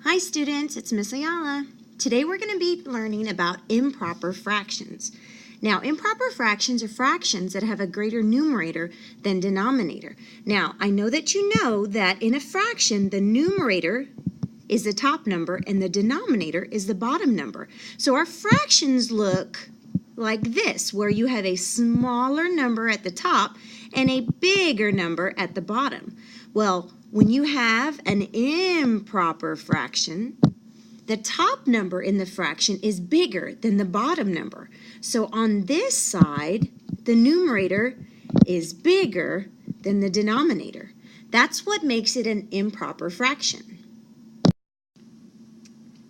Hi students, it's Miss Ayala. Today we're going to be learning about improper fractions. Now, improper fractions are fractions that have a greater numerator than denominator. Now, I know that you know that in a fraction, the numerator is the top number and the denominator is the bottom number. So our fractions look like this, where you have a smaller number at the top and a bigger number at the bottom. Well, when you have an improper fraction, the top number in the fraction is bigger than the bottom number. So on this side, the numerator is bigger than the denominator. That's what makes it an improper fraction.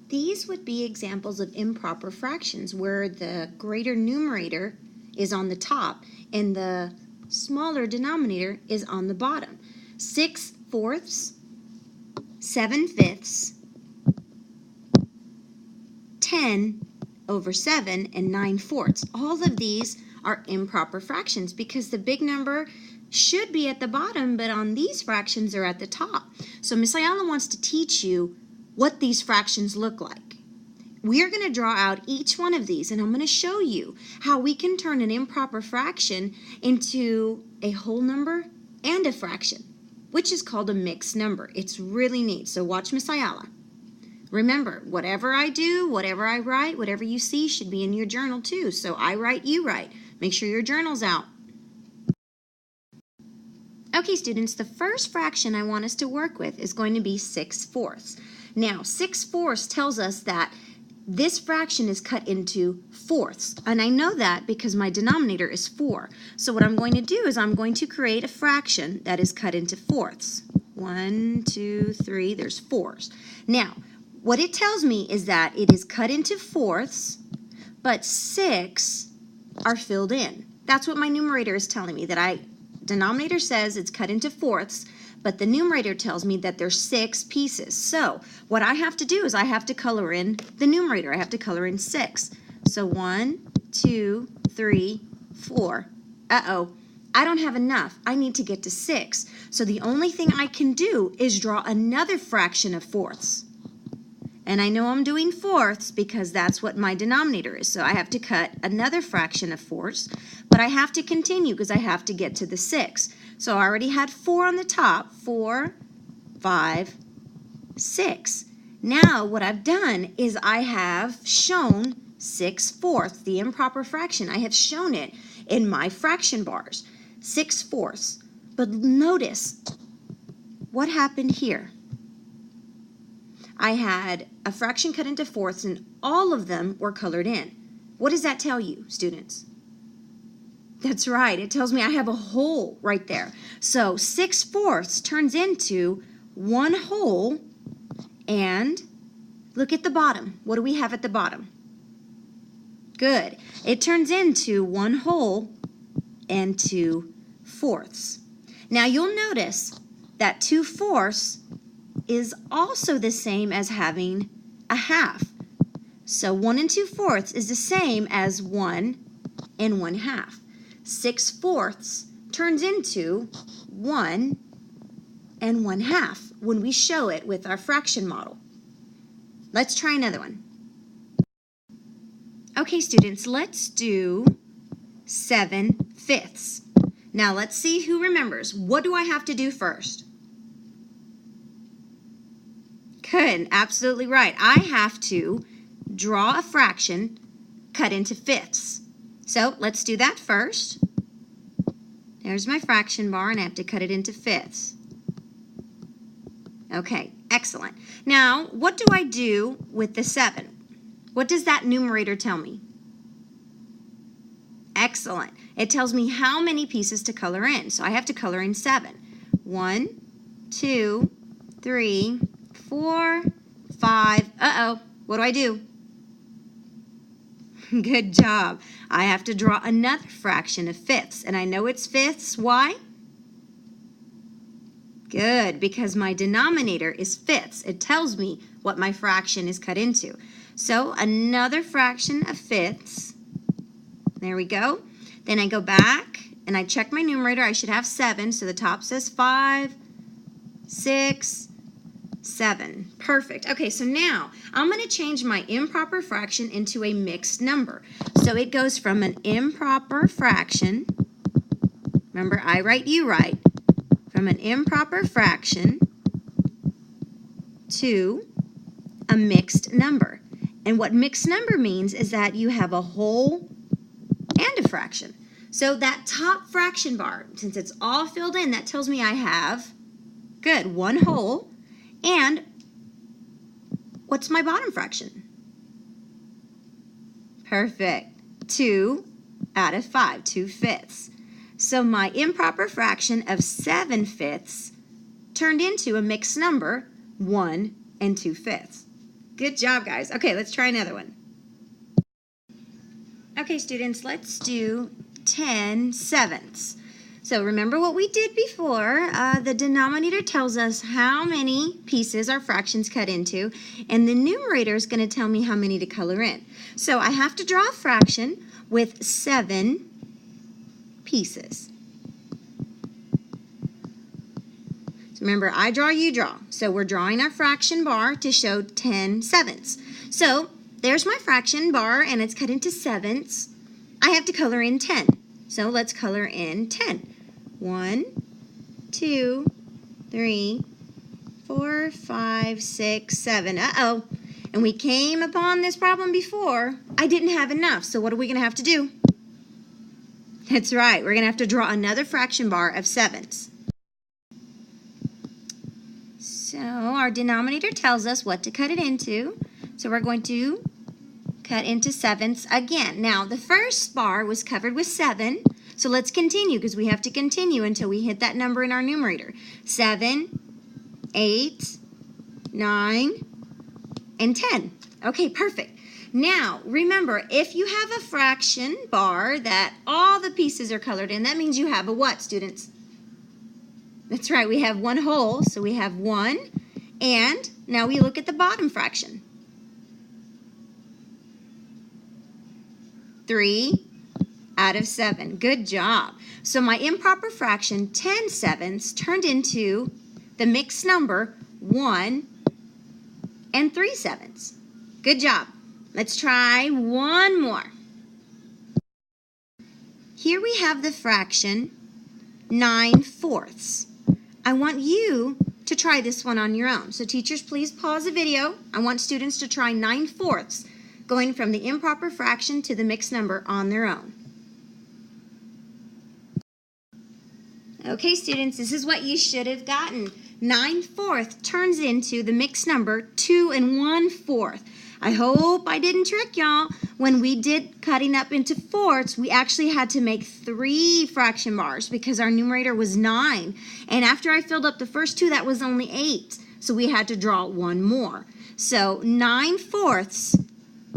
These would be examples of improper fractions where the greater numerator is on the top and the smaller denominator is on the bottom. 6/4, 7/5, 10/7, and 9/4. All of these are improper fractions because the big number should be at the bottom, but on these fractions they're at the top. So Miss Ayala wants to teach you what these fractions look like. We are going to draw out each one of these, and I'm going to show you how we can turn an improper fraction into a whole number and a fraction, which is called a mixed number. It's really neat, so watch Miss Ayala. Remember, whatever I do, whatever I write, whatever you see should be in your journal too. So I write, you write. Make sure your journal's out. Okay, students, the first fraction I want us to work with is going to be 6/4. Now, 6/4 tells us that this fraction is cut into fourths, and I know that because my denominator is 4. So what I'm going to do is I'm going to create a fraction that is cut into fourths. 1, 2, 3, there's 4s. Now, what it tells me is that it is cut into fourths, but 6 are filled in. That's what my numerator is telling me, that denominator says it's cut into fourths, but the numerator tells me that there's 6 pieces. So what I have to do is I have to color in the numerator. I have to color in 6. So 1, 2, 3, 4. Uh-oh, I don't have enough. I need to get to 6. So the only thing I can do is draw another fraction of fourths. And I know I'm doing fourths because that's what my denominator is. So I have to cut another fraction of fourths, but I have to continue because I have to get to the 6. So I already had 4 on the top, 4, 5, 6. Now what I've done is I have shown 6/4, the improper fraction. I have shown it in my fraction bars, 6/4. But notice what happened here. I had a fraction cut into fourths and all of them were colored in. What does that tell you, students? That's right, it tells me I have a whole right there. So 6/4 turns into one whole, and look at the bottom. What do we have at the bottom? Good. It turns into one whole and 2/4. Now you'll notice that 2/4 is also the same as having a half. So 1 2/4 is the same as 1 1/2. 6/4 turns into 1 1/2 when we show it with our fraction model. Let's try another one. Okay, students, let's do 7/5. Now let's see who remembers. What do I have to do first? Good, absolutely right. I have to draw a fraction cut into fifths. So let's do that first. There's my fraction bar, and I have to cut it into fifths. Okay, excellent. Now, what do I do with the 7? What does that numerator tell me? Excellent. It tells me how many pieces to color in. So I have to color in 7. 1, 2, 3, 4, 5. Uh-oh, what do I do? Good job. I have to draw another fraction of fifths, and I know it's fifths. Why? Good, because my denominator is fifths. It tells me what my fraction is cut into. So another fraction of fifths. There we go. Then I go back and I check my numerator. I should have 7, so the top says 5, 6, 7. Perfect. Okay, so now I'm going to change my improper fraction into a mixed number. So it goes from an improper fraction, remember I write, you write, from an improper fraction to a mixed number. And what mixed number means is that you have a whole and a fraction. So that top fraction bar, since it's all filled in, that tells me I have, good, one whole. And what's my bottom fraction? Perfect. 2 out of 5, 2/5. So my improper fraction of 7/5 turned into a mixed number, 1 and 2/5. Good job, guys. Okay, let's try another one. Okay, students, let's do 10/7. So remember what we did before. The denominator tells us how many pieces our fractions cut into, and the numerator is going to tell me how many to color in. So I have to draw a fraction with 7 pieces. So remember, I draw, you draw. So we're drawing our fraction bar to show 10/7. So there's my fraction bar, and it's cut into 7ths. I have to color in 10. So let's color in 10. 1, 2, 3, 4, 5, 6, 7. Uh-oh. And we came upon this problem before. I didn't have enough. So what are we going to have to do? That's right. We're going to have to draw another fraction bar of 7s. So our denominator tells us what to cut it into. So we're going to cut into 7ths again. Now, the first bar was covered with 7. So let's continue, because we have to continue until we hit that number in our numerator. 7, 8, 9, and 10. Okay, perfect. Now, remember, if you have a fraction bar that all the pieces are colored in, that means you have a what, students? That's right, we have one whole, so we have 1. And now we look at the bottom fraction. 3 out of 7. Good job. So my improper fraction, 10/7, turned into the mixed number 1 and 3/7. Good job. Let's try one more. Here we have the fraction 9/4. I want you to try this one on your own. So teachers, please pause the video. I want students to try 9/4, going from the improper fraction to the mixed number on their own. Okay, students, this is what you should have gotten. 9/4 turns into the mixed number 2 1/4. I hope I didn't trick y'all. When we did cutting up into fourths, we actually had to make 3 fraction bars because our numerator was 9. And after I filled up the first 2, that was only 8. So we had to draw one more. So 9/4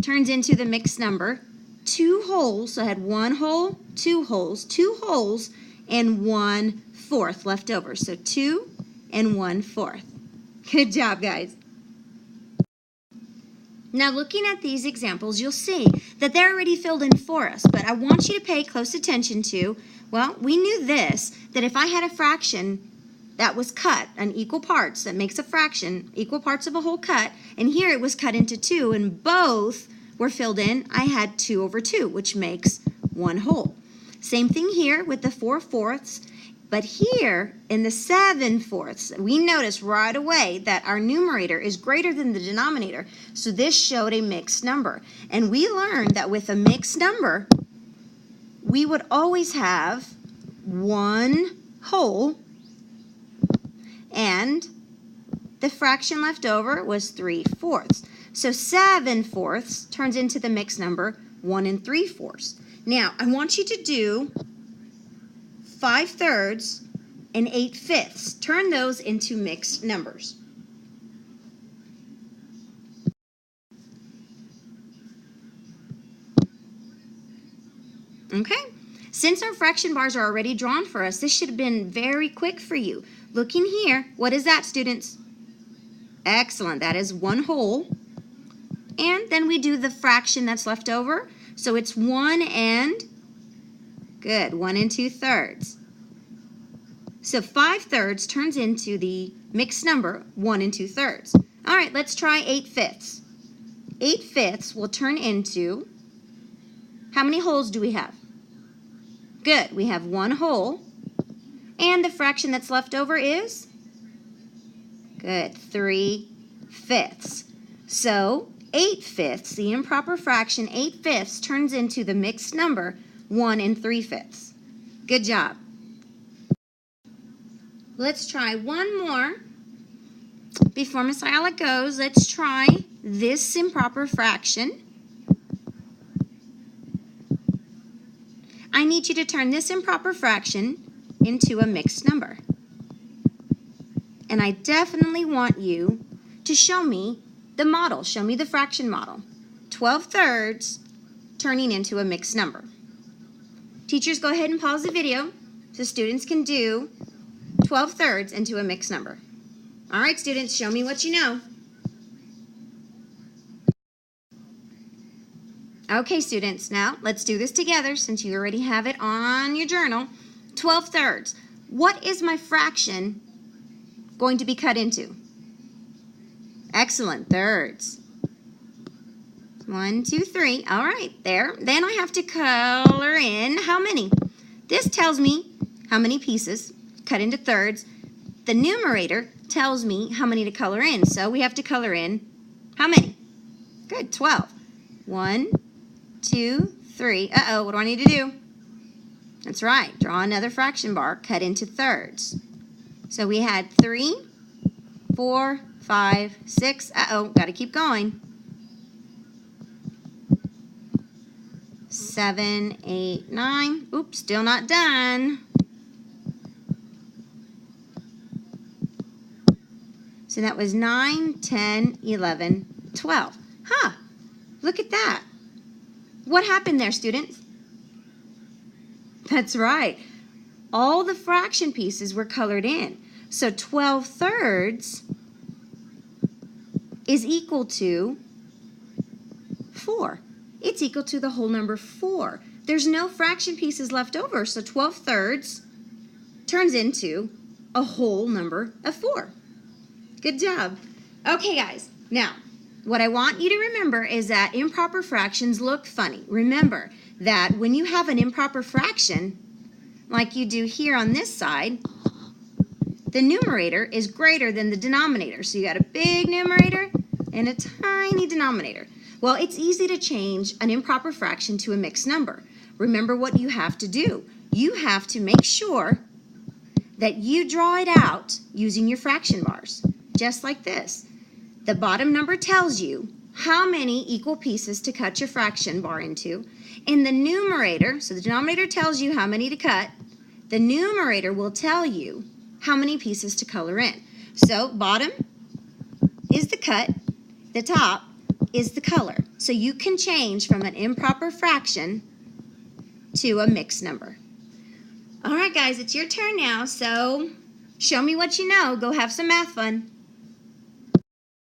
turns into the mixed number 2 wholes. So I had 1 whole, 2 wholes, 2 wholes, and 1/4 left over. So 2 1/4. Good job, guys. Now looking at these examples, you'll see that they're already filled in for us, but I want you to pay close attention to, well, we knew this, that if I had a fraction that was cut in equal parts, that makes a fraction, equal parts of a whole cut, and here it was cut into 2, and both were filled in, I had 2/2, which makes 1 whole. Same thing here with the 4/4, but here in the 7/4, we notice right away that our numerator is greater than the denominator, so this showed a mixed number. And we learned that with a mixed number, we would always have 1 whole, and the fraction left over was 3/4. So 7/4 turns into the mixed number 1 3/4. Now, I want you to do 5/3 and 8/5. Turn those into mixed numbers. Okay, since our fraction bars are already drawn for us, this should have been very quick for you. Looking here, what is that, students? Excellent, that is 1 whole. And then we do the fraction that's left over. So it's 1 and, good, 1 2/3. So 5/3 turns into the mixed number 1 2/3. All right, let's try 8/5. 8/5 will turn into, how many wholes do we have? Good, we have 1 whole. And the fraction that's left over is? Good, 3/5. So 8/5, the improper fraction 8/5 turns into the mixed number 1 3/5. Good job. Let's try one more. Before Miss Ayala goes, let's try this improper fraction. I need you to turn this improper fraction into a mixed number. And I definitely want you to show me the model. Show me the fraction model. 12/3 turning into a mixed number. Teachers, go ahead and pause the video so students can do 12/3 into a mixed number. All right, students, show me what you know. Okay, students, now let's do this together since you already have it on your journal. 12/3. What is my fraction going to be cut into? Excellent, thirds. 1 2 3. All right, there. Then I have to color in how many? This tells me how many pieces cut into thirds. The numerator tells me how many to color in. So we have to color in how many? Good, 12. 1 2 3. Uh-oh, what do I need to do? That's right, draw another fraction bar, cut into thirds. So we had 3, 4, 5, 6. Uh-oh, got to keep going. 7, 8, 9. Oops, still not done. So that was 9, 10, 11, 12. Huh, look at that. What happened there, students? That's right. All the fraction pieces were colored in. So 12/3 is equal to 4. It's equal to the whole number 4. There's no fraction pieces left over, so 12/3 turns into a whole number of 4. Good job. Okay, guys. Now, what I want you to remember is that improper fractions look funny. Remember that when you have an improper fraction, like you do here on this side, the numerator is greater than the denominator. So you got a big numerator and a tiny denominator. Well, it's easy to change an improper fraction to a mixed number. Remember what you have to do. You have to make sure that you draw it out using your fraction bars, just like this. The bottom number tells you how many equal pieces to cut your fraction bar into. And the numerator, so the denominator tells you how many to cut, the numerator will tell you how many pieces to color in. So bottom is the cut, the top is the color. So you can change from an improper fraction to a mixed number. All right, guys, it's your turn now, so show me what you know. Go have some math fun.